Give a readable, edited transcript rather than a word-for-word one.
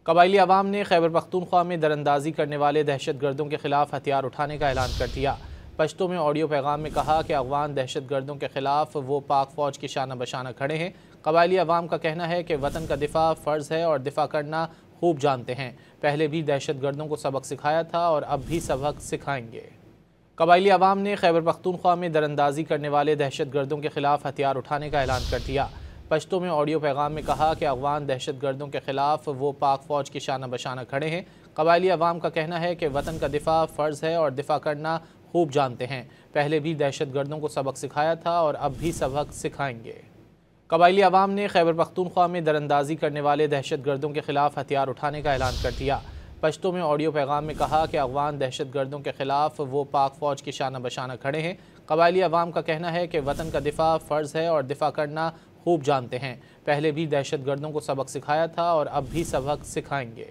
قبائلی عوام نے خیبر پختونخوا میں دراندازی کرنے والے دہشت گردوں کے خلاف ہتھیار اٹھانے کا اعلان کر دیا۔ پشتو میں آڈیو پیغام میں کہا کہ افغان دہشت گردوں کے خلاف وہ پاک فوج کی شانہ بشانہ کھڑے ہیں۔ قبائلی عوام کا کہنا ہے کہ وطن کا دفاع فرض ہے اور دفاع کرنا خوب جانتے ہیں۔ پہلے بھی دہشت گردوں کو سبق سکھایا تھا اور اب بھی سبق سکھائیں گے۔ قبائلی عوام نے خیبر پختونخوا میں دراندازی کرنے والے دہشت گردوں کے خلاف ہتھیار اٹھانے کا اعلان کر دیا۔ پشتو میں آڈیو پیغام میں کہا کہ افغان دہشت گردوں کے خلاف وہ پاک فوج کی شانہ بشانہ کھڑے ہیں۔ قبائلی عوام کا کہنا ہے کہ وطن کا دفاع فرض ہے اور دفاع کرنا خوب جانتے ہیں۔ پہلے بھی دہشت گردوں کو سبق سکھایا تھا اور اب بھی سبق سکھائیں گے۔ قبائلی عوام نے خیبر پختونخوا میں دراندازی کرنے والے دہشت گردوں کے خلاف ہتھیار اٹھانے کا اعلان کر دیا۔ پشتو میں آڈیو پیغام میں کہا کہ افغان دہشت گردوں کے خلاف وہ پاک فوج کی شانہ بشانہ کھڑے ہیں۔ قبائلی عوام کا کہنا ہے کہ وطن کا دفاع فرض ہے اور دفاع کرنا خوب جانتے ہیں۔ پہلے بھی دہشت گردوں کو سبق سکھایا تھا اور اب بھی سبق سکھائیں گے۔